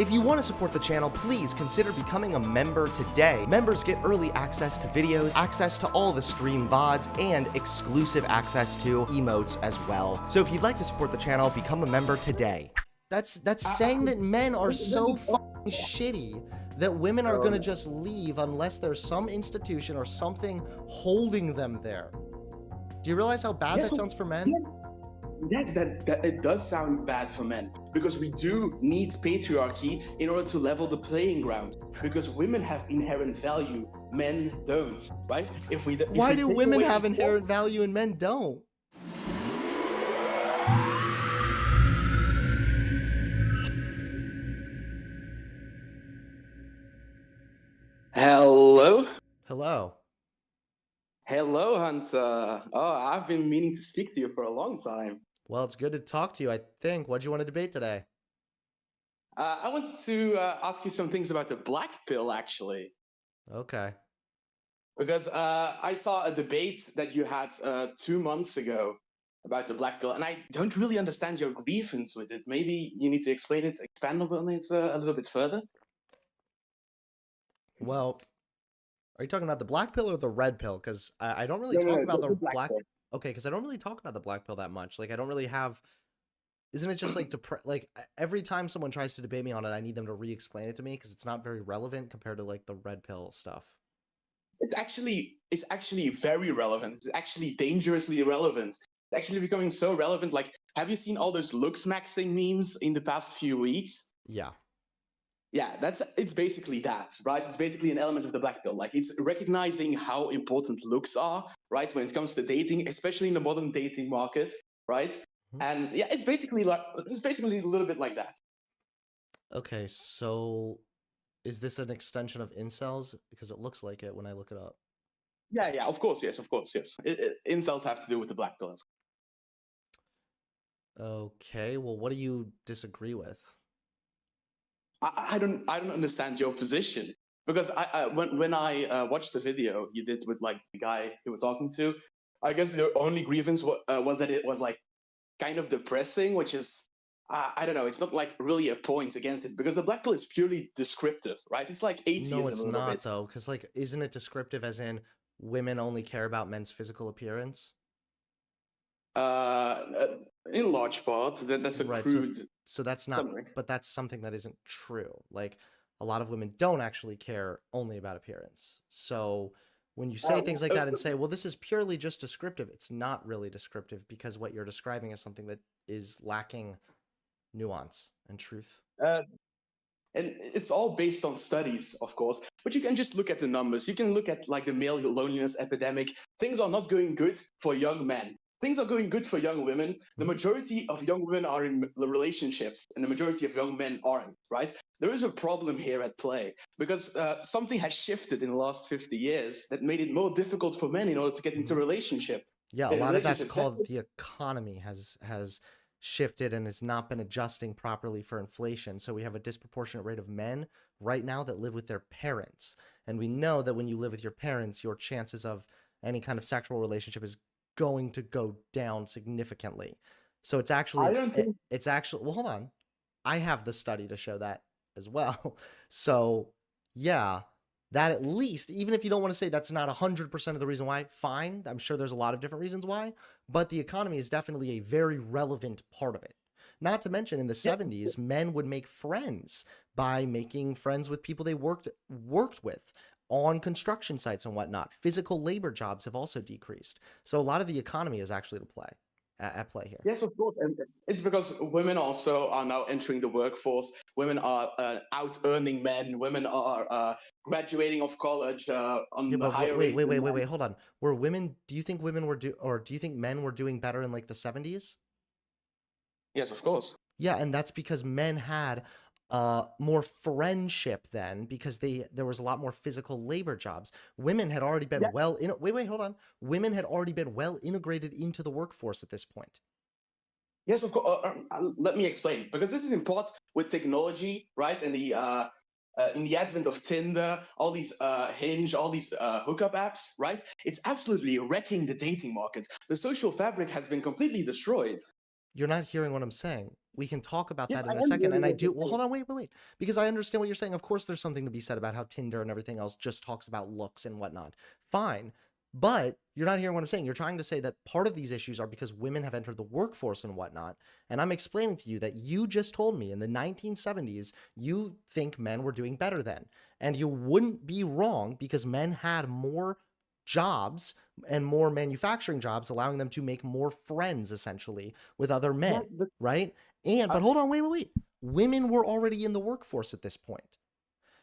If you want to support the channel, please consider becoming a member today. Members get early access to videos, access to all the stream VODs, and exclusive access to emotes as well. So if you'd like to support the channel, become a member today. That's saying that men are so fucking shitty that women are gonna just leave unless there's some institution or something holding them there. Do you realize how bad that sounds for men? Yes, that it does sound bad for men, because we do need patriarchy in order to level the playing ground, because women have inherent value, men don't, right? Why do women have inherent value and men don't? Hello? Hello. Hello, Hunter. Oh, I've been meaning to speak to you for a long time. Well, it's good to talk to you, I think. What do you want to debate today? I wanted to ask you some things about the black pill, actually. Okay. Because I saw a debate that you had 2 months ago about the black pill, and I don't really understand your grievance with it. Maybe you need to expand on it a little bit further. Well, are you talking about the black pill or the red pill? Because I don't really talk about the black pill. Okay, because I don't really talk about the black pill that much. Like, I don't really have... Isn't it just like every time someone tries to debate me on it, I need them to re-explain it to me because it's not very relevant compared to like the red pill stuff. It's actually very relevant. It's actually dangerously relevant. It's actually becoming so relevant. Like, have you seen all those looks maxing memes in the past few weeks? Yeah. Yeah, it's basically that, right? It's basically an element of the black pill. Like, it's recognizing how important looks are, right, when it comes to dating, especially in the modern dating market, right? And yeah, it's basically a little bit like that. Okay, so is this an extension of incels? Because it looks like it when I look it up. Yeah, of course, yes. Incels have to do with the black pill. Okay, well, what do you disagree with? I don't understand your position, because when I watched the video you did with like the guy you were talking to, I guess the only grievance was that it was like kind of depressing, which is I don't know. It's not like really a point against it, because the black pill is purely descriptive, right? It's like atheism. No, it's a little not bit. though, because like, isn't it descriptive as in women only care about men's physical appearance? In large part, that's a Right, crude. so that's not, but that's something that isn't true. Like, a lot of women don't actually care only about appearance. So when you say things like that and say, well, this is purely just descriptive, it's not really descriptive, because what you're describing is something that is lacking nuance and truth. And it's all based on studies, of course, but you can just look at the numbers. You can look at like the male loneliness epidemic. Things are not going good for young men. Things are going good for young women. The majority of young women are in relationships, and the majority of young men aren't, right? There is a problem here at play, because something has shifted in the last 50 years that made it more difficult for men in order to get into a relationship. Yeah, a lot of that's called the economy has shifted and has not been adjusting properly for inflation. So we have a disproportionate rate of men right now that live with their parents. And we know that when you live with your parents, your chances of any kind of sexual relationship is going to go down significantly. So it's actually, well, hold on. I have the study to show that as well. So yeah, that at least, even if you don't want to say that's not 100% of the reason why, fine. I'm sure there's a lot of different reasons why, but the economy is definitely a very relevant part of it. Not to mention in the 70s, men would make friends by making friends with people they worked with on construction sites and whatnot. Physical labor jobs have also decreased. So a lot of the economy is actually at play here. Yes, of course. And it's because women also are now entering the workforce. Women are out earning men. Women are graduating of college on the higher rates. Wait, hold on. Do you think do you think men were doing better in like the 70s? Yes, of course. Yeah, and that's because men had more friendship then, because there was a lot more physical labor jobs. Women had already been hold on. Women had already been well integrated into the workforce at this point. Yes, of course. Let me explain, because this is in part with technology, right? And in the advent of Tinder, all these Hinge, all these hookup apps, right? It's absolutely wrecking the dating market. The social fabric has been completely destroyed. You're not hearing what I'm saying. We can talk about Yes, that I in a am second. hearing And I what do. you're Well, saying. hold on, wait. Because I understand what you're saying. Of course, there's something to be said about how Tinder and everything else just talks about looks and whatnot. Fine. But you're not hearing what I'm saying. You're trying to say that part of these issues are because women have entered the workforce and whatnot. And I'm explaining to you that you just told me in the 1970s, you think men were doing better then. And you wouldn't be wrong because men had more jobs and more manufacturing jobs, allowing them to make more friends essentially with other Yeah, men, but right? And, uh, but hold on, wait. Women were already in the workforce at this point.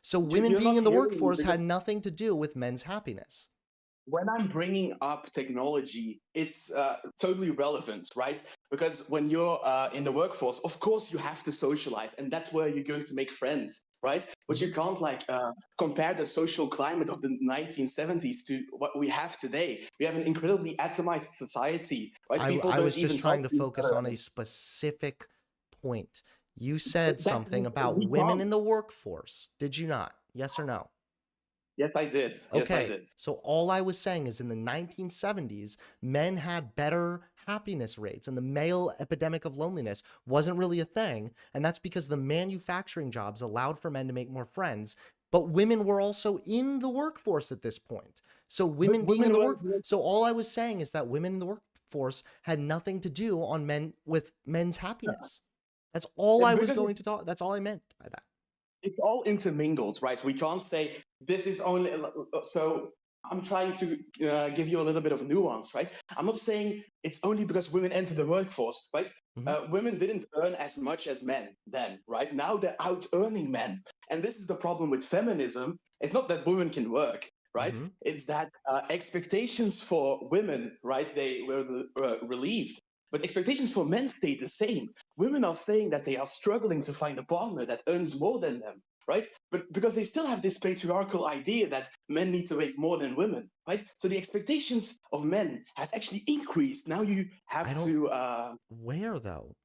So women you're being not in the hearing me workforce because had nothing to do with men's happiness. when I'm bringing up technology, it's totally relevant, right? Because when you're in the workforce, of course you have to socialize, and that's where you're going to make friends, right? But you Mhm. can't like compare the social climate of the 1970s to what we have today. We have an incredibly atomized society, right? People I don't was just even talk trying to to each focus other. on a specific point. You said That something about we women can't. in the workforce. Did you not? Yes or no? Yes, I did. Yes, I Okay, did. so all I was saying is in the 1970s, men had better happiness rates, and the male epidemic of loneliness wasn't really a thing. And that's because the manufacturing jobs allowed for men to make more friends, but women were also in the workforce at this point. So But women being in women the were, work, so all I was saying is that women in the workforce had nothing to do on men with men's happiness. That's all I was because going to talk. That's all I meant by that. it's all intermingled, right? We can't say this is only so. I'm trying to give you a little bit of nuance, right? I'm not saying it's only because women enter the workforce, right? Mhm. Women didn't earn as much as men then, right? Now they're out earning men, and this is the problem with feminism. It's not that women can work, right? Mm-hmm. It's that expectations for women, right? They were relieved, but expectations for men stayed the same. Women are saying that they are struggling to find a partner that earns more than them, right? But because they still have this patriarchal idea that men need to make more than women, right? So the expectations of men has actually increased. Now you I have don't. to. Where though?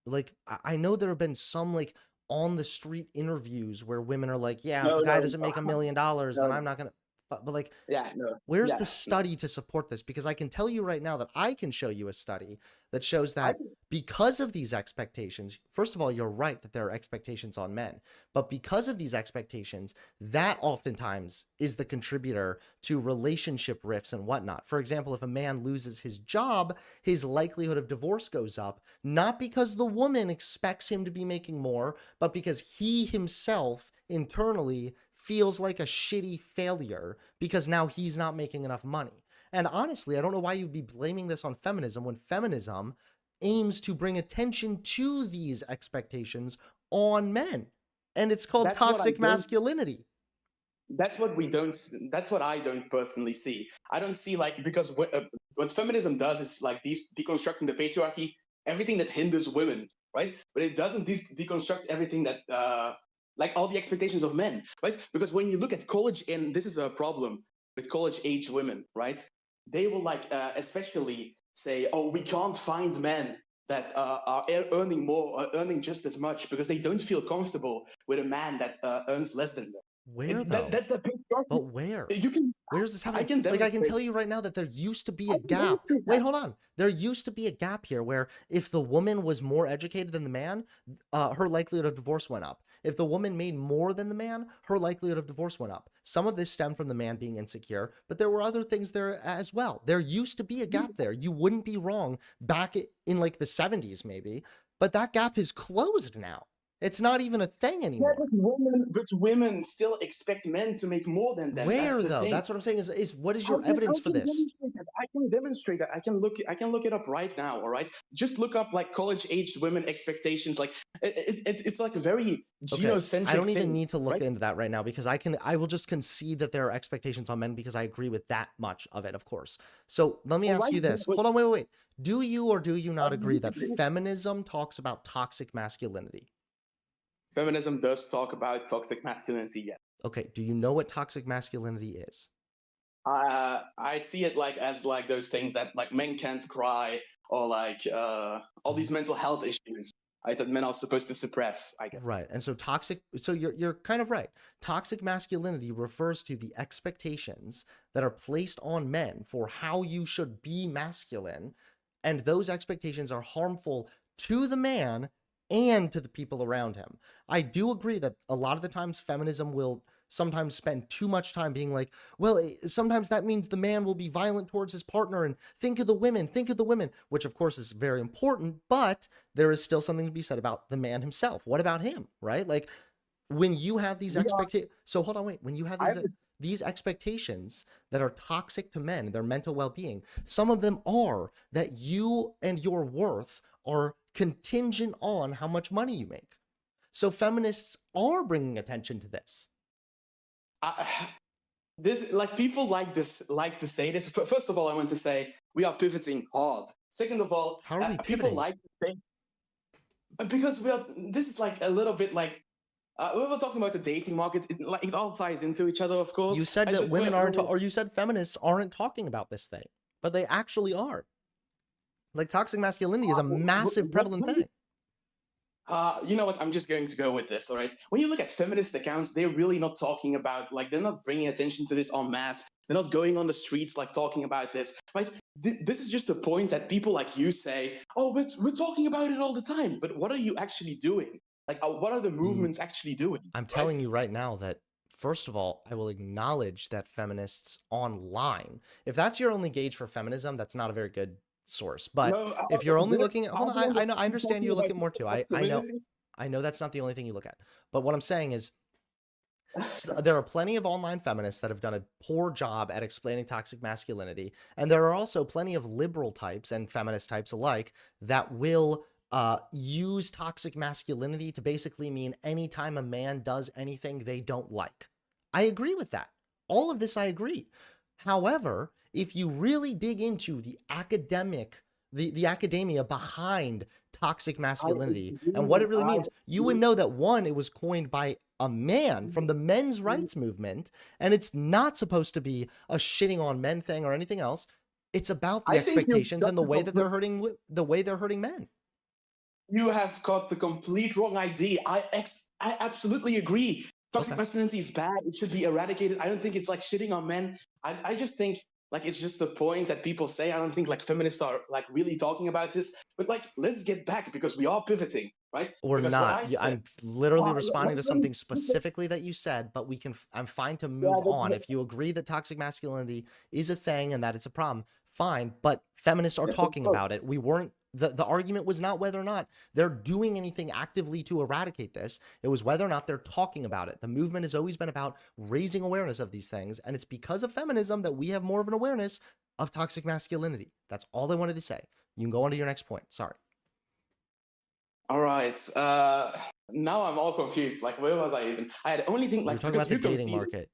Like I know there have been some like on the street interviews where women are like, yeah, if No, the guy no, doesn't make $1 million, then no, I'm not gonna. But like, yeah, no, where's yeah, the no. study to support this? Because I can tell you right now that I can show you a study that shows I that because of these expectations, first of all, you're right that there are expectations on men, but because of these expectations, that oftentimes is the contributor to relationship rifts and whatnot. For example, if a man loses his job, his likelihood of divorce goes up, not because the woman expects him to be making more, but because he himself internally feels like a shitty failure because now he's not making enough money. And honestly, I don't know why you'd be blaming this on feminism when feminism aims to bring attention to these expectations on men. And it's called that's what I toxic don't masculinity. that's what we don't that's what I don't personally see. I don't see like because what feminism does is like deconstructing the patriarchy, everything that hinders women, right? But it doesn't deconstruct everything that like all the expectations of men, right? Because when you look at college, and this is a problem with college age women, right? They will like especially say, oh, we can't find men that are earning more or earning just as much because they don't feel comfortable with a man that earns less than them. Where though? That's the patriarchy. But where? You can, Where's this I happening? can Like, I can demonstrate. tell you right now that there used to be I a can gap. demonstrate Wait, that. hold on. There used to be a gap here where if the woman was more educated than the man, her likelihood of divorce went up. If the woman made more than the man, her likelihood of divorce went up. Some of this stemmed from the man being insecure, but there were other things there as well. There used to be a gap there. You wouldn't be wrong back in like the 70s, maybe, but that gap is closed now. It's not even a thing Yeah, anymore. but women still expect men to make more than them. That's Where the though? thing. That's what I'm saying is what is I your can, evidence I for can this? demonstrate that. I can demonstrate that. I can look it up right now. All right, just look up like college-aged women expectations. Like it's like a very Okay, I don't genocentric even thing, need to look right? into that right now because I will just concede that there are expectations on men because I agree with that much of it, of course. So let me All ask right, you this. but Hold on, wait. Do you or do you not I agree that disagree. feminism talks about toxic masculinity? Feminism does talk about toxic masculinity. Yes. Okay, do you know what toxic masculinity is? I see it like as like those things that like men can't cry or like all Mhm. these mental health issues, right, that men are supposed to suppress. I guess. Right. And so you're kind of right. Toxic masculinity refers to the expectations that are placed on men for how you should be masculine, and those expectations are harmful to the man and to the people around him. I do agree that a lot of the times feminism will sometimes spend too much time being like, well, sometimes that means the man will be violent towards his partner and think of the women, which of course is very important, but there is still something to be said about the man himself. What about him, right? Like when you have these We are. expectations, so hold on, wait, when you have I these expectations that are toxic to men, their mental well-being, some of them are that you and your worth are contingent on how much money you make. So feminists are bringing attention to this. I, this like people like this like to say this. First of all, I want to say we are pivoting hard. Second of all, How are we people pivoting? like to say because we are. This is like a little bit like we were talking about the dating market. Like it all ties into each other, of course. You said that But women aren't, or you said feminists aren't talking about this thing, but they actually are. Like toxic masculinity is a massive prevalent thing. You know what? I'm just going to go with this. All right. When you look at feminist accounts, they're really not talking about like they're not bringing attention to this en masse. They're not going on the streets like talking about this. Right. This is just a point that people like you say, "Oh, but we're talking about it all the time." But what are you actually doing? Like, what are the movements actually doing? I'm Right. telling you right now that, first of all, I will acknowledge that feminists online, if that's your only gauge for feminism, that's not a very good source. But No, if you're only looking at, hold are on, they on the I know, I street understand talking you look about at more too. feminism? I know that's not the only thing you look at. But what I'm saying is, there are plenty of online feminists that have done a poor job at explaining toxic masculinity, and there are also plenty of liberal types and feminist types alike that will use toxic masculinity to basically mean anytime a man does anything they don't like. I agree with that. All of this I agree. However, if you really dig into the academia behind toxic I masculinity and what agree. it really I means, you would agree. know that one, it was coined by a man from the men's rights movement, and it's not supposed to be a shitting on men thing or anything else. It's about the I think you expectations got and the way that they're hurting men. you have got the complete wrong idea. I absolutely agree. Toxic Okay. masculinity is bad. It should be eradicated. I don't think it's like shitting on men. I just think like it's just a point that people say. I don't think like feminists are like really talking about this. But like let's get back because we are pivoting, right? Or Because what not. I Yeah, said. I'm literally responding to Let me, something specifically that you said, but I'm fine to yeah, move on. If you agree that toxic masculinity is a thing and that it's a problem, fine. But feminists are talking about it. We weren't the argument was not whether or not they're doing anything actively to eradicate this. It was whether or not they're talking about it. The movement has always been about raising awareness of these things, and it's because of feminism that we have more of an awareness of toxic masculinity. That's all I wanted to say. You can go on to your next point. Sorry. all right. Now I'm all confused. Like where was I even? I had only thing We were like talking because about the you can dating see market.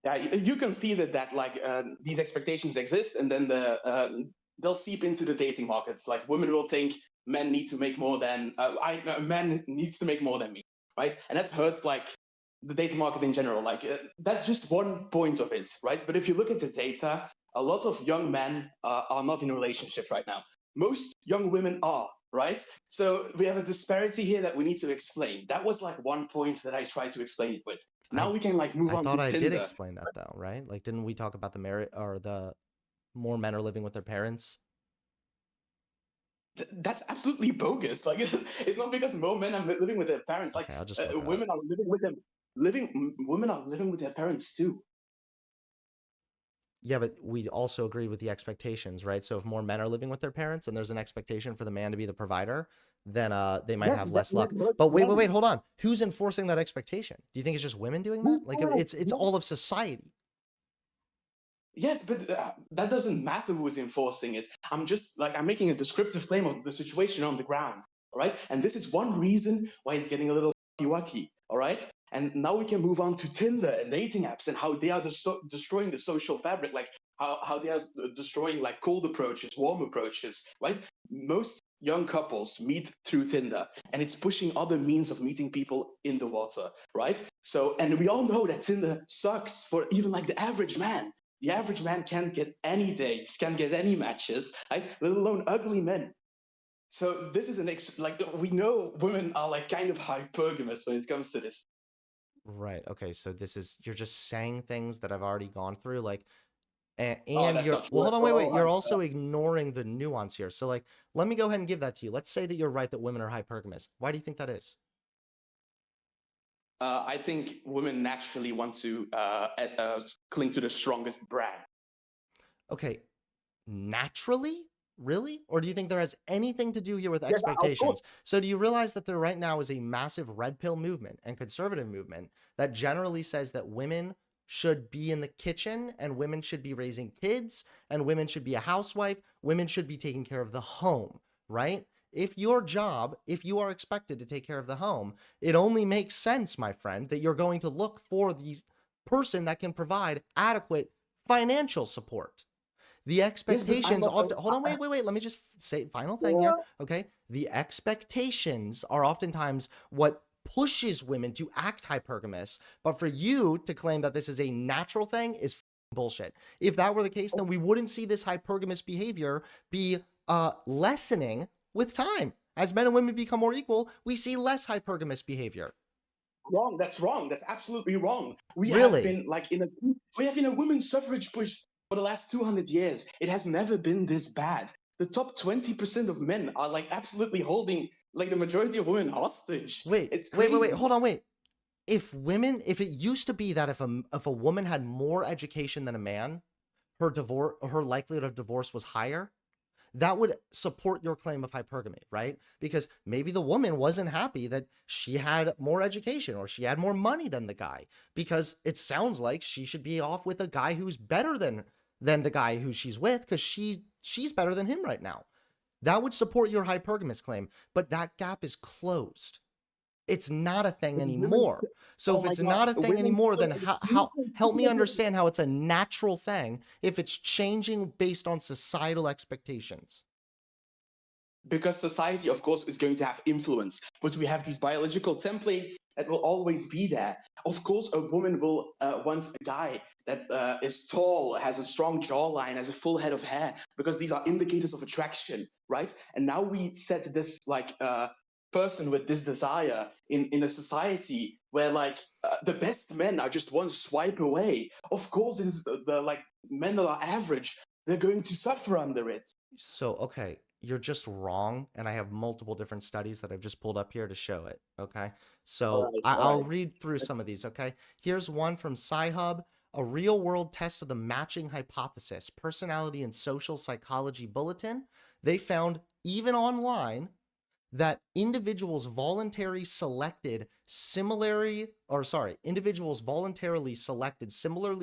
yeah, you can see that like these expectations exist, and then they'll seep into the dating market. Like women will think men need to make more than men needs to make more than me, right? And that hurts like the dating market in general. Like that's just one point of it, right? But if you look at the data, a lot of young men are not in a relationship right now. Most young women are, right? So we have a disparity here that we need to explain. That was like one point that I tried to explain it with. I Now we can like move I on thought to I did Tinder. explain that though, right? Like, didn't we talk about the merit or the more men are living with their parents? That's absolutely bogus. Like it's not because more men are living with their parents. Like Okay, I'll just look it up. women are living with them. Women are living with their parents too. Yeah, but we also agree with the expectations, right? So if more men are living with their parents and there's an expectation for the man to be the provider, then they might Yes, have that less luck. hurts But wait, men. hold on. Who's enforcing that expectation? Do you think it's just women doing that? Who Like cares? it's all of society. Yes, but that doesn't matter who is enforcing it. I'm making a descriptive claim of the situation on the ground. All right, and this is one reason why it's getting a little wacky. All right, and now we can move on to Tinder and dating apps and how they are destroying the social fabric, like how they are destroying like cold approaches, warm approaches. Right, most young couples meet through Tinder, and it's pushing other means of meeting people in the water. Right, so and we all know that Tinder sucks for even like the average man. The average man can't get any dates, can't get any matches, right? Let alone ugly men. So this is like we know women are like kind of hypergamous when it comes to this. Right. Okay. So this is you're just saying things that I've already gone through. Like Oh, And that's you're not true well, at hold on, wait. all. You're also ignoring the nuance here. So like, let me go ahead and give that to you. Let's say that you're right that women are hypergamous. Why do you think that is? I think women naturally want to cling to the strongest brand. Okay, naturally? Really? Or do you think there has anything to do here with Yes, of course. expectations? So do you realize that there right now is a massive red pill movement and conservative movement that generally says that women should be in the kitchen and women should be raising kids and women should be a housewife, women should be taking care of the home, right? If your job, if you are expected to take care of the home, it only makes sense, my friend, that you're going to look for the person that can provide adequate financial support. The Yes, but I'm expectations not. often, hold on, wait, let me just say final thing Yeah. here, okay? The expectations are oftentimes what pushes women to act hypergamous, but for you to claim that this is a natural thing is bullshit. If that were the case, then we wouldn't see this hypergamous behavior be lessening with time. As men and women become more equal, we see less hypergamous behavior. Wrong. That's wrong. That's absolutely wrong. Really? We have in a women's suffrage push for the last 200 years. It has never been this bad. The top 20% of men are like absolutely holding like the majority of women hostage. It's Wait, crazy. hold on, wait. If it used to be that if a woman had more education than a man, her likelihood of divorce was higher, that would support your claim of hypergamy, right? Because maybe the woman wasn't happy that she had more education or she had more money than the guy, because it sounds like she should be off with a guy who's better than the guy who she's with, because she's better than him right now. That would support your hypergamous claim, but that gap is closed. It's not a thing Women, anymore. So oh if my it's God, not a thing women. anymore, then how help me understand how it's a natural thing if it's changing based on societal expectations. Because society, of course, is going to have influence, but we have these biological templates that will always be there. Of course, a woman will want a guy that is tall, has a strong jawline, has a full head of hair, because these are indicators of attraction, right? And now we set this like person with this desire in a society where like the best men are just one swipe away. Of course, it is the like men that are average. They're going to suffer under it. So, okay, you're just wrong, and I have multiple different studies that I've just pulled up here to show it. Okay, All so right, all I'll right. read through some of these. Okay, here's one from Sci-Hub, a real-world test of the matching hypothesis, personality and social psychology bulletin. They found even online that individuals voluntarily selected similarly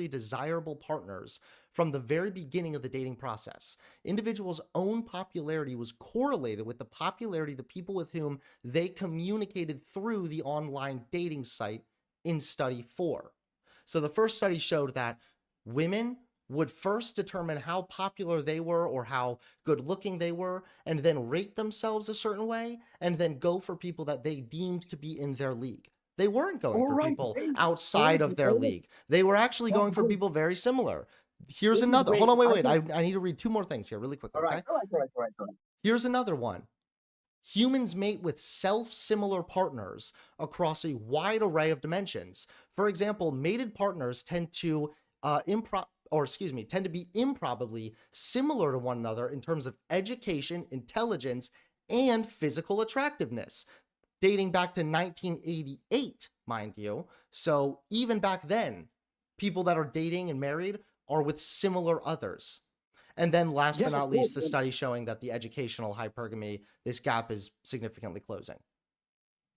desirable partners from the very beginning of the dating process. Individuals' own popularity was correlated with the popularity of the people with whom they communicated through the online dating site in study 4. So the first study showed that women would first determine how popular they were or how good looking they were, and then rate themselves a certain way, and then go for people that they deemed to be in their league. They weren't going All for right, people wait, outside wait, of their wait. league. They were actually No, going for wait, people very similar. Here's wait, another. Hold wait. on, wait, I wait. think. I need to read two more things here really quickly, All right, okay? all right, all right, all right, all right. Here's another one. Humans mate with self-similar partners across a wide array of dimensions. For example, mated partners tend to tend to be improbably similar to one another in terms of education, intelligence, and physical attractiveness, dating back to 1988, mind you. So even back then, people that are dating and married are with similar others. And then last but Yes, of not course. least, the study showing that the educational hypergamy, this gap is significantly closing.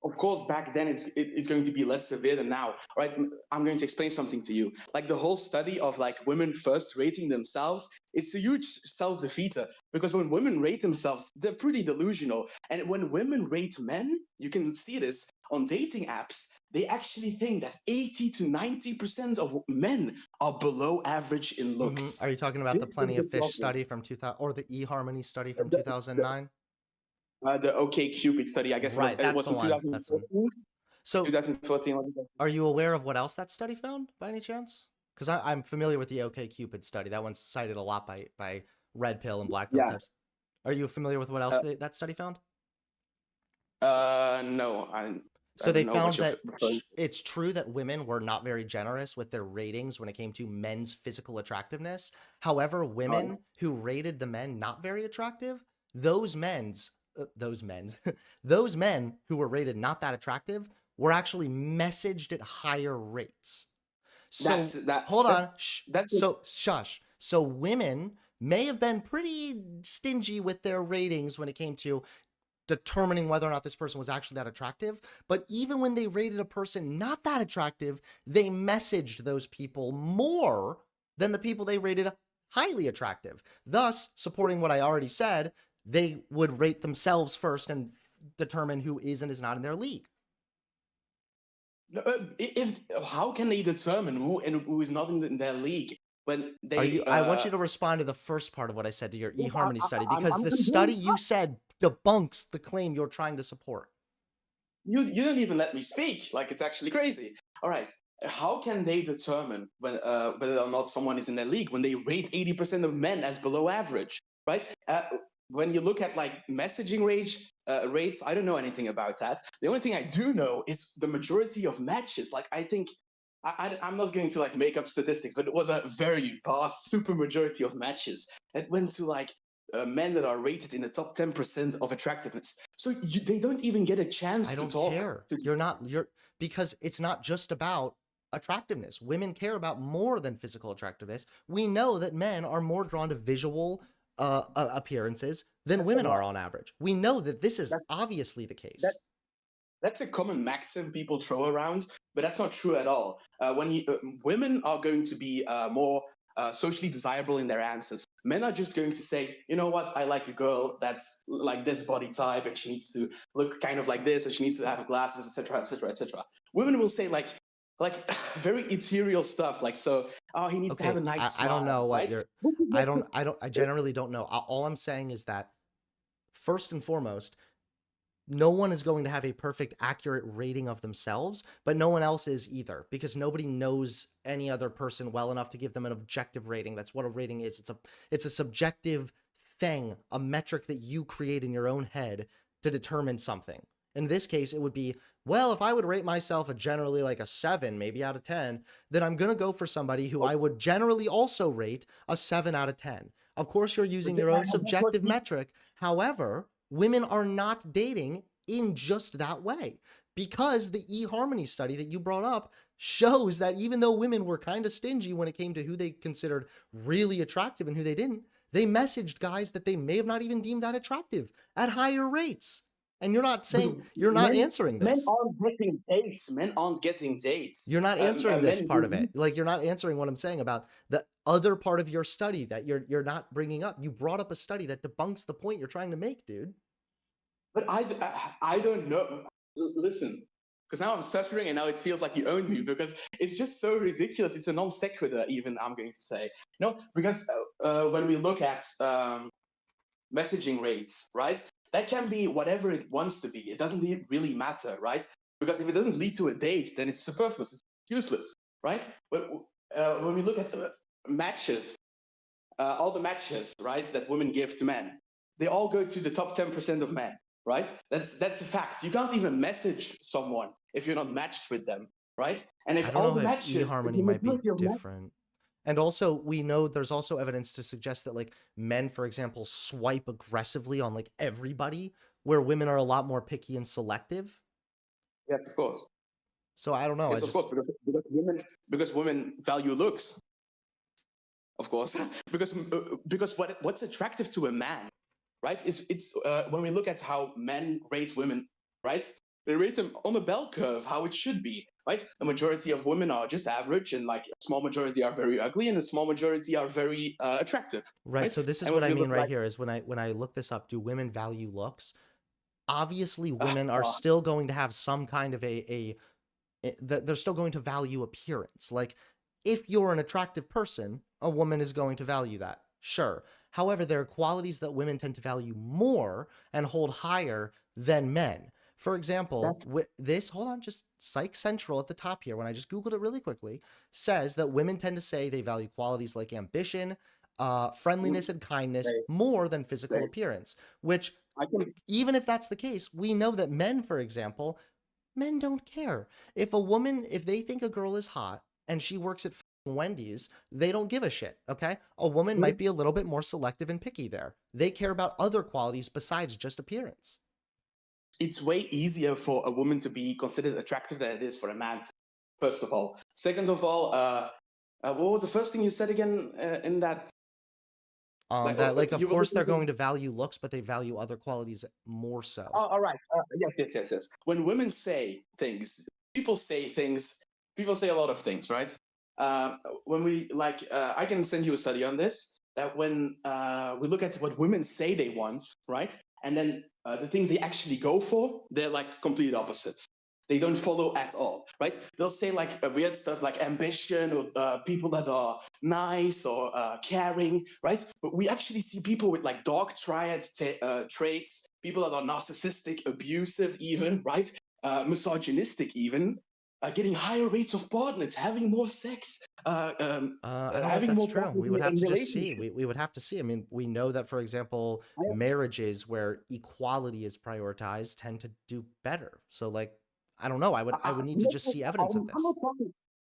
Of course, back then it's going to be less severe than now, right? I'm going to explain something to you. Like the whole study of like women first rating themselves, it's a huge self-defeater because when women rate themselves, they're pretty delusional. And when women rate men, you can see this on dating apps, they actually think that 80 to 90% of men are below average in looks. Are you talking about This the is Plenty the of Fish problem. study from 2000 or the eHarmony study from The, 2009? the OK Cupid study, I guess Right, it that's was the from one. That's the one. 2014. So 2014. are you aware of what else that study found by any chance? Because I'm familiar with the OK Cupid study. That one's cited a lot by red pill and black pill Yeah. types. Are you familiar with what else that study found? No. So I they don't know what found you're that referring to. it's true that women were not very generous with their ratings when it came to men's physical attractiveness. However, Right. women who rated the men not very attractive, those men's, those men who were rated not that attractive were actually messaged at higher rates. That's So that hold that on, shh. that's So shush. So women may have been pretty stingy with their ratings when it came to determining whether or not this person was actually that attractive. But even when they rated a person not that attractive, they messaged those people more than the people they rated highly attractive. Thus, supporting what I already said, they would rate themselves first and determine who is and is not in their league. no, if how can they determine who and who is not in their league when Are you? they I want you to respond to the first part of what I said to your yes, eHarmony study, I'm because the gonna bring study it you up. said debunks the claim you're trying to support. You don't even let me speak. Like it's actually crazy. All right. How can they determine whether or not someone is in their league when they rate 80% of men as below average, right? When you look at like messaging rates, I don't know anything about that. The only thing I do know is the majority of matches. Like I think I'm not going to like make up statistics, but it was a very vast super majority of matches that went to like men that are rated in the top 10% of attractiveness. So they don't even get a I chance to don't talk. care. You're because it's not just about attractiveness. Women care about more than physical attractiveness. We know that men are more drawn to visual appearances than That's a women are lot. on average. We know that this is That, obviously the that, case. that's a common maxim people throw around, but that's not true at all. Women are going to be more socially desirable in their answers. Men are just going to say, you know what, I like a girl that's like this body type, and she needs to look kind of like this, and she needs to have glasses, etc., etc., etc. Women will say like very ethereal stuff, like so. Oh, he needs to have Okay, a nice I don't smile, know what right? you're. This is what I generally don't know. All I'm saying is that first and foremost, no one is going to have a perfect, accurate rating of themselves, but no one else is either, because nobody knows any other person well enough to give them an objective rating. That's what a rating is. It's a subjective thing, a metric that you create in your own head to determine something. In this case, it would be, well, if I would rate myself a generally like a 7, maybe out of 10, then I'm going to go for somebody who I would generally also rate a 7 out of 10. Of course, you're using your own subjective metric. However, women are not dating in just that way, because the eHarmony study that you brought up shows that even though women were kind of stingy when it came to who they considered really attractive and who they didn't, they messaged guys that they may have not even deemed that attractive at higher rates. And you're not saying, you're not men answering men this. aren't getting dates. Men aren't getting dates. You're not answering this Men part of it. Like, you're not answering what I'm saying about the other part of your study that you're not bringing up. You brought up a study that debunks the point you're trying to make, dude. But I don't know. Listen, because now I'm suffering and now it feels like you own me because it's just so ridiculous. It's a non sequitur, even, I'm going to say. No, because when we look at messaging rates, right, that can be whatever it wants to be. It doesn't really matter, right? Because if it doesn't lead to a date, then it's superfluous, it's useless, right? But when we look at matches, all the matches, right, that women give to men, they all go to the top 10% of men, right? That's a fact. You can't even message someone if you're not matched with them, right? And I if don't all know the if matches, if eHarmony the might be majority of matches, different. And also, we know there's also evidence to suggest that like men, for example, swipe aggressively on like everybody, where women are a lot more picky and selective. yes, of course, So I don't know. I yes, of just course, because women value looks, of course, because what's attractive to a man, right? It's when we look at how men rate women, right? They rate them on a bell curve, how it should be, right? A majority of women are just average, and like a small majority are very ugly, and a small majority are very attractive, right. right? So this is And what if I you mean look right like, here is when I look this up, do women value looks? Obviously, uh, women are still going to have some kind of that they're still going to value appearance. Like, if you're an attractive person, a woman is going to value that. Sure. However, there are qualities that women tend to value more and hold higher than men. For example, that's this, hold on, just Psych Central at the top here, when I just Googled it really quickly, says that women tend to say they value qualities like ambition, friendliness, and kindness they, more than physical they, appearance, which, I can even if that's the case, we know that men, for example, Men don't care. If they think a girl is hot and she works at Wendy's, they don't give a shit, okay? A woman might be a little bit more selective and picky there. They care about other qualities besides just appearance. It's way easier for a woman to be considered attractive than it is for a man, first of all. Second of all, what was the first thing you said again in that? Of course they're going to value looks, but they value other qualities more so. Oh, all right. Yes. When women say things, people say things. People say a lot of things, right? When we I can send you a study on this. That when we look at what women say they want, right, and then the things they actually go for, they're like complete opposites. They don't follow at all, right? They'll say like weird stuff like ambition or people that are nice or caring, right? But we actually see people with like dog triad traits, people that are narcissistic, abusive, even, right? Misogynistic, even. Getting higher rates of partners, having more sex, I don't know if having that's more true. partners We would have in to just see. relationships. We would have to see. I mean, we know that, for example, marriages where equality is prioritized tend to do better. So, like, I don't know. I would need to just see evidence of this.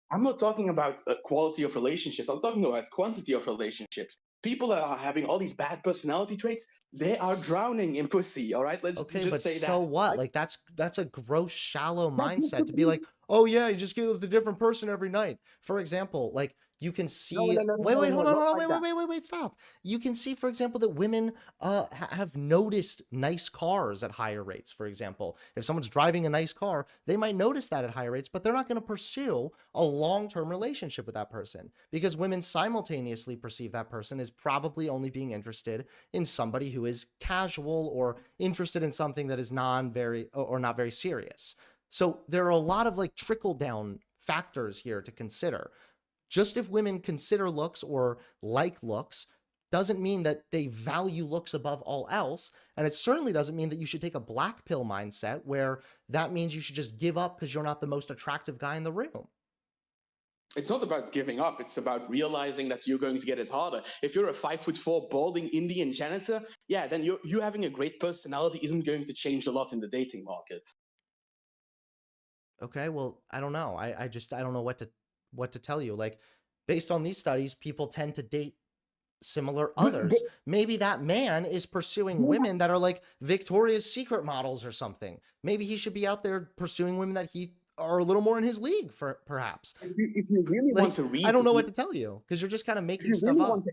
I'm not talking about quality of relationships. I'm talking about quantity of relationships. People that are having all these bad personality traits, they are drowning in pussy. All right, let's Okay, just but say so that. what? Right? Like that's a gross, shallow mindset to be like, oh yeah, you just get with a different person every night. For example, like you can see. Wait, No, hold on, not hold on, like that. wait, stop. You can see, for example, that women have noticed nice cars at higher rates. For example, if someone's driving a nice car, they might notice that at higher rates, but they're not going to pursue a long-term relationship with that person because women simultaneously perceive that person as probably only being interested in somebody who is casual or interested in something that is not very serious. So there are a lot of like trickle down factors here to consider. Just if women consider looks or like looks doesn't mean that they value looks above all else. And it certainly doesn't mean that you should take a black pill mindset where that means you should just give up because you're not the most attractive guy in the room. It's not about giving up. It's about realizing that you're going to get it harder. If you're a 5'4" balding Indian janitor, yeah, then you having a great personality isn't going to change a lot in the dating market. Okay, well, I don't know. I don't know what to tell you. Like based on these studies, people tend to date similar others. Maybe that man is pursuing women that are like Victoria's Secret models or something. Maybe he should be out there pursuing women that he are a little more in his league for perhaps. If you really Like want to read, I don't know what to tell you because you're just kind of making stuff up.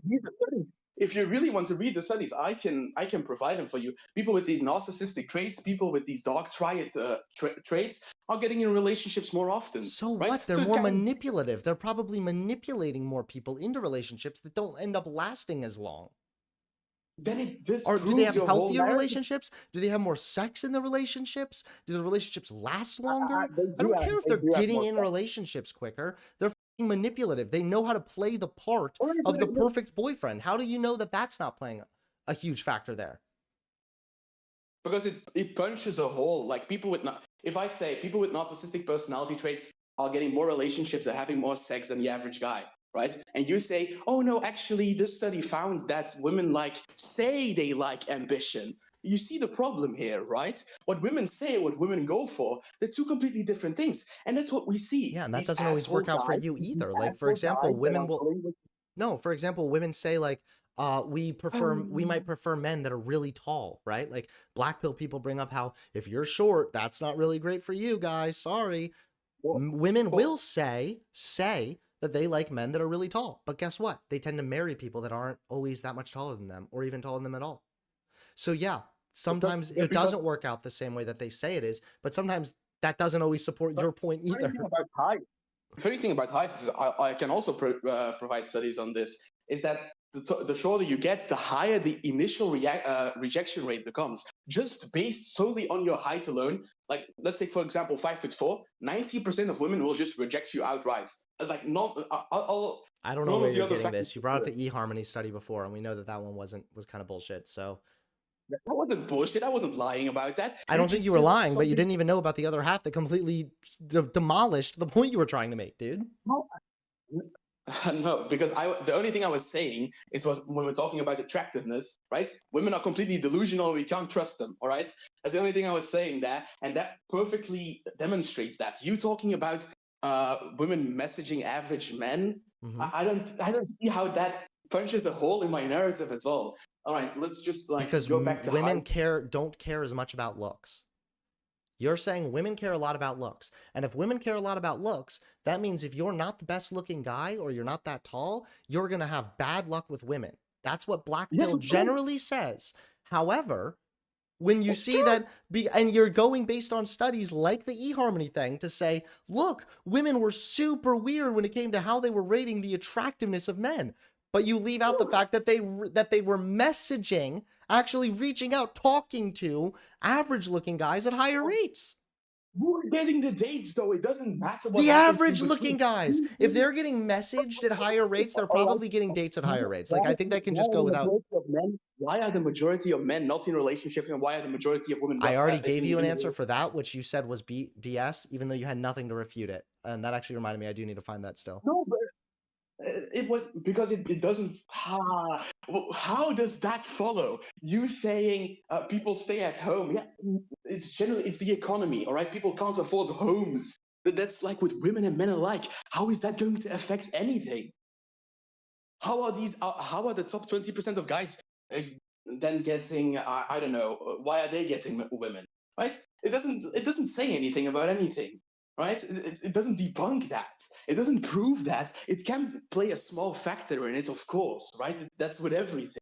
If you really want to read the studies, I can provide them for you. People with these narcissistic traits, people with these dark triad traits, are getting in relationships more often, So right? what? They're So more manipulative. They're probably manipulating more people into relationships that don't end up lasting as long. then it this Or do they proves have your whole healthier narrative. relationships? Do they have more sex in the relationships? Do the relationships last longer? They I do don't have care if they they're do have getting more in sex. relationships quicker. They're fucking manipulative. They know how to play the part All right, of the perfect boyfriend. How do you know that that's not playing a huge factor there? because it punches a hole. Like if I say people with narcissistic personality traits are getting more relationships, are having more sex than the average guy, right? And you say, oh no, actually, this study found that women say they like ambition. You see the problem here, right? What women say, what women go for, they're two completely different things. And that's what we see. Yeah, and that These doesn't always asshole work out for guys, you these either. Like, for asshole example, guys that women are will going with no, for example, women say like we might prefer men that are really tall, right? Like black pill people bring up how if you're short, that's not really great for you guys. Sorry. Women will say that they like men that are really tall. But guess what? They tend to marry people that aren't always that much taller than them or even taller than them at all. So yeah, sometimes it doesn't work out the same way that they say it is, but sometimes that doesn't always support your point either. The funny thing about height is I can also provide studies on this, is that the shorter you get, the higher the initial rejection rate becomes, just based solely on your height alone. Like, let's say, for example, 5'4", 90% of women will just reject you outright. Like, I don't know where you're getting this. You brought up the eHarmony study before, and we know that that one was kind of bullshit. So that wasn't bullshit. I wasn't lying about that. I don't think you were lying, but you didn't even know about the other half that completely demolished the point you were trying to make, dude. No, because the only thing I was saying is was when we're talking about attractiveness, right? Women are completely delusional. We can't trust them. All right, that's the only thing I was saying there, and that perfectly demonstrates that. You talking about women messaging average men, Hmm. I don't see how that punches a hole in my narrative at all. All right, let's just like Because go back to high. women don't care as much about looks. You're saying women care a lot about looks. And if women care a lot about looks, that means if you're not the best looking guy or you're not that tall, you're going to have bad luck with women. That's what Black Yes, Pill of course. generally says. However, when you see Sure. that, and you're going based on studies like the eHarmony thing to say, look, women were super weird when it came to how they were rating the attractiveness of men. But you leave out the fact that they were messaging, actually reaching out, talking to average looking guys at higher rates. We're getting the dates though. It doesn't matter what The happens in average looking between. guys, if they're getting messaged at higher rates, they're All probably getting right. dates at Why, higher rates. Like, why, I think that can why just are go the without. majority of men? Why are the majority of men not in relationships, and why are the majority of women I already gave you an in answer for that, which you said was BS, even though you had nothing to refute it. And that actually reminded me, I do need to find that still. no, but it was because it doesn't. How does that follow? You saying people stay at home? Yeah, it's generally it's the economy. All right, people can't afford homes. That's like with women and men alike. How is that going to affect anything? How are these? How are the top 20% of guys uh, then getting? I don't know. Why are they getting women? Right? It doesn't say anything about anything. Right? It doesn't debunk that. It doesn't prove that. It can play a small factor in it, of course. Right? That's with everything.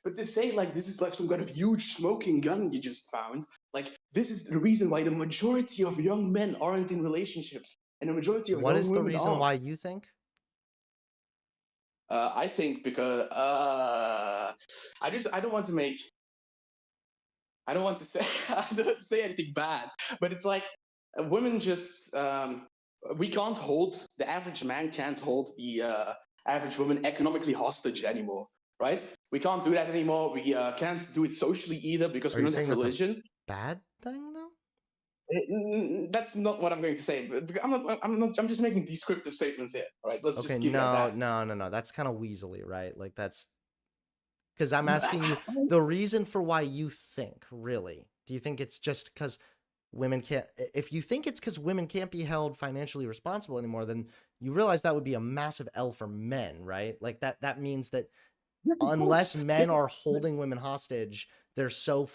But to say like this is like some kind of huge smoking gun you just found, like this is the reason why the majority of young men aren't in relationships and the majority of What young is the women reason are. why you think? I think because I don't want to make I don't want to say I don't want to say anything bad, but it's like women just we can't hold the average man can't hold the average woman economically hostage anymore, right? We can't do that anymore. We can't do it socially either because Are we you don't have saying that's a religion. bad thing, though? That's not what I'm going to say. I'm not. I'm not. I'm just making descriptive statements here. All right. Let's Okay, just keep it at no, that. no, no, no. That's kind of weaselly, right? Like, that's because I'm asking you the reason for why you think, really. Do you think it's just because women can't? If you think it's because women can't be held financially responsible anymore, then you realize that would be a massive L for men, right? Like that means that Yes, of unless course. men It's are holding women hostage, they're so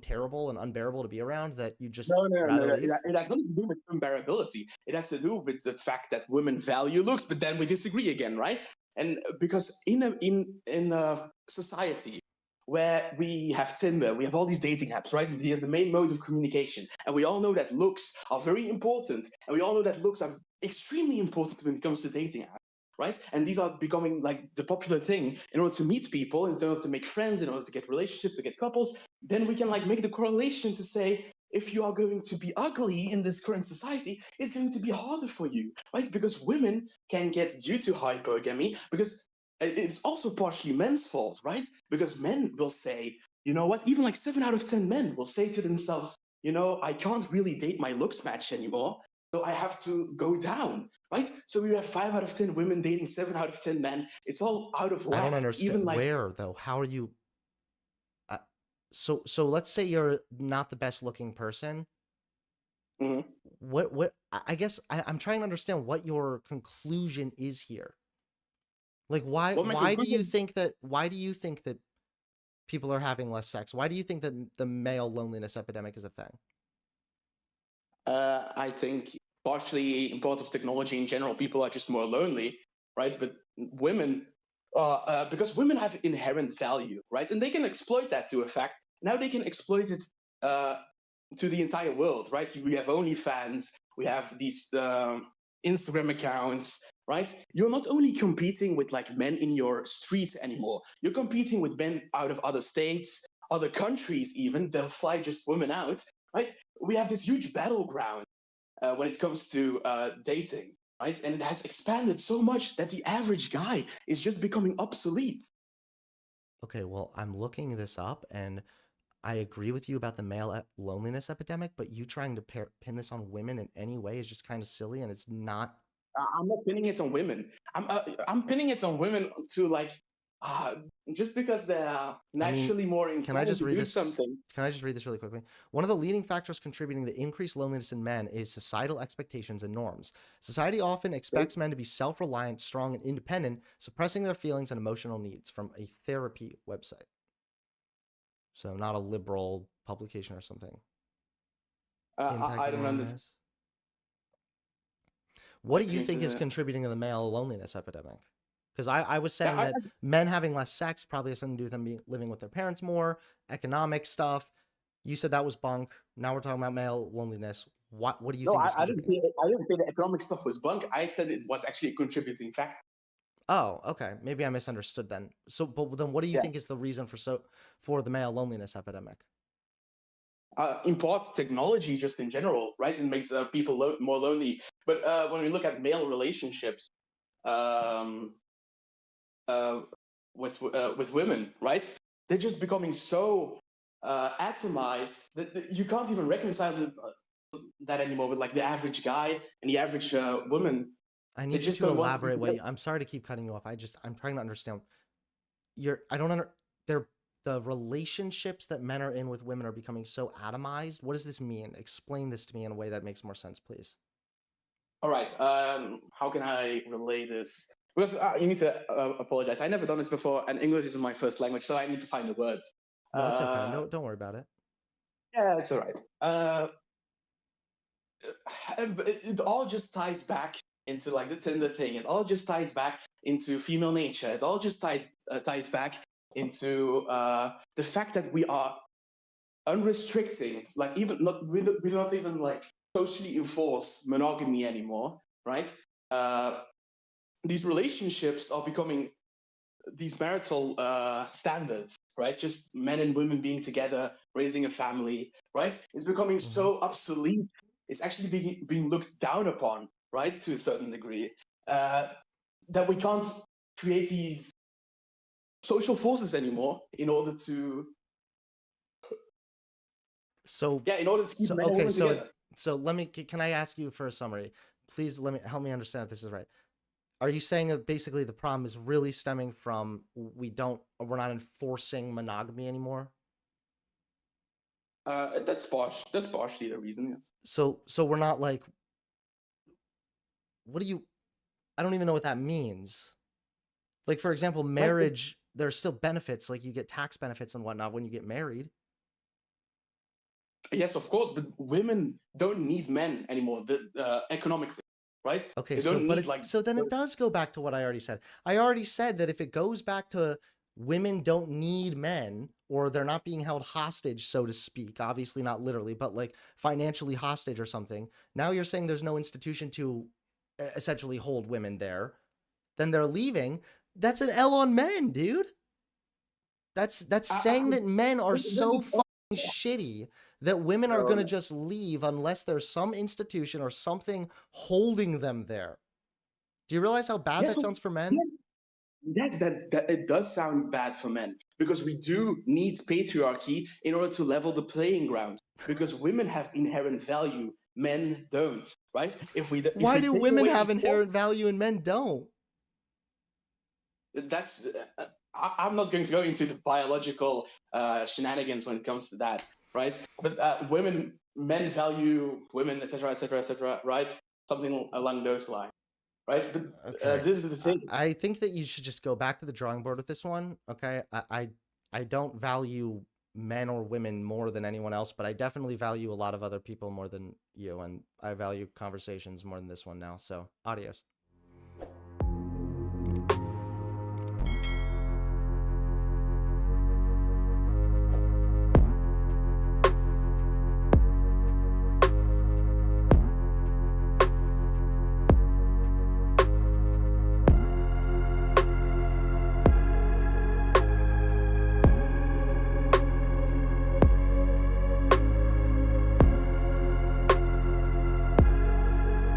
terrible and unbearable to be around that you just rather no. leave. It has nothing to do with unbearability. It has to do with the fact that women value looks, but then we disagree again, right? And because in a society where we have Tinder, we have all these dating apps, right? The main mode of communication, and we all know that looks are very important, and we all know that looks are extremely important when it comes to dating apps. Right, and these are becoming like the popular thing in order to meet people, in order to make friends, in order to get relationships, to get couples. Then we can like make the correlation to say if you are going to be ugly in this current society, it's going to be harder for you, right? Because women can get due to hypergamy, because it's also partially men's fault, right? Because men will say, you know what, even like 7 out of 10 men will say to themselves, you know, I can't really date my looks match anymore, so I have to go down, right? So we have 5 out of 10 women dating 7 out of 10 men. It's all out of I don't whack. understand Even like, where though. How are you? Uh, so let's say you're not the best looking person. mhm. What I guess I'm trying to understand what your conclusion is here. Like Well, my conclusion. why do you think that people are having less sex? Why do you think that the male loneliness epidemic is a thing? I think partially in part of technology in general, people are just more lonely, right? But women, because women have inherent value, right? And they can exploit that to a fact. Now they can exploit it uh, to the entire world, right? We have OnlyFans, we have these Instagram accounts, right? You're not only competing with like men in your streets anymore, you're competing with men out of other states, other countries, even. They'll fly just women out, right? We have this huge battleground when it comes to dating, right? And it has expanded so much that the average guy is just becoming obsolete. Okay, well, I'm looking this up and I agree with you about the male loneliness epidemic, but you trying to pin this on women in any way is just kind of silly and it's not I'm not pinning it on women. I'm pinning it on women to like uh, just because they're I mean, naturally more can I inclined just to read do this? something. Can I just read this really quickly? One of the leading factors contributing to increased loneliness in men is societal expectations and norms. Society often expects men to be self reliant, strong, and independent, suppressing their feelings and emotional needs, from a therapy website. So, not a liberal publication or something. Impact I of don't understand loneliness. What what do you you mean think is to. contributing to the male loneliness epidemic? Because I was Yeah, saying that men having less sex probably has something to do with them living with their parents more, economic stuff. You said that was bunk. Now we're talking about male loneliness. What do you no, think is contributing? I didn't say the economic stuff was bunk. I said it was actually a contributing factor. Oh, okay. Maybe I misunderstood then. So, but then what do you Yeah, think is the reason for the male loneliness epidemic? imports technology just in general, right? It makes people more lonely. But when we look at male relationships, um, uh, with women, right? They're just becoming so atomized that you can't even reconcile that anymore with like the average guy and the average woman. I They need you just to don't want to be elaborate. together. I'm sorry to keep cutting you off. I'm trying to understand. I don't under. They're the relationships that men are in with women are becoming so atomized. What does this mean? Explain this to me in a way that makes more sense, please. All right, how can I relay this? Because you need to apologize. I never done this before, and English isn't my first language, so I need to find the words. No, it's okay. Uh, No, don't worry about it. yeah, it's all right. It all just ties back into like the Tinder thing. It all just ties back into female nature. It all just ties back into the fact that we are unrestricting, like even not we do not even like socially enforce monogamy anymore, right? Uh, these relationships are becoming these marital standards, right? Just men and women being together, raising a family, right? It's becoming Mm-hmm. so obsolete. It's actually being looked down upon, right, to a certain degree, uh, that we can't create these social forces anymore in order to, So, yeah, in order to keep so men and okay. women together. So let me. Can I ask you for a summary? Please let me help me understand if this is right. Are you saying that basically the problem is really stemming from we're not enforcing monogamy anymore? That's partially the reason. Yes. So we're not like, what do you? I don't even know what that means. Like, for example, Like, marriage. There's still benefits, like you get tax benefits and whatnot when you get married. yes, of course, but women don't need men anymore, economically, right? Okay, They don't need like. so then it does go back to what I already said. I already said that if it goes back to women don't need men, or they're not being held hostage, so to speak, obviously not literally, but like financially hostage or something. Now you're saying there's no institution to essentially hold women there. Then they're leaving. That's an L on men, dude. That's I, saying that men are this so is fucking shitty that women are gonna no, just leave unless there's some institution or something holding them there. Do you realize how bad yes, that sounds for men? yes, that it does sound bad for men because we do need patriarchy in order to level the playing ground. Because women have inherent value, men don't, right? If Why we do take women away have these, inherent value and men don't? that's I'm not going to go into the biological shenanigans when it comes to that, right? But men value women, etc., etc., etc., right? Something along those lines, right? But Okay. this is the thing. I think that you should just go back to the drawing board with this one. Okay. I don't value men or women more than anyone else, but I definitely value a lot of other people more than you. And I value conversations more than this one now. So, adios.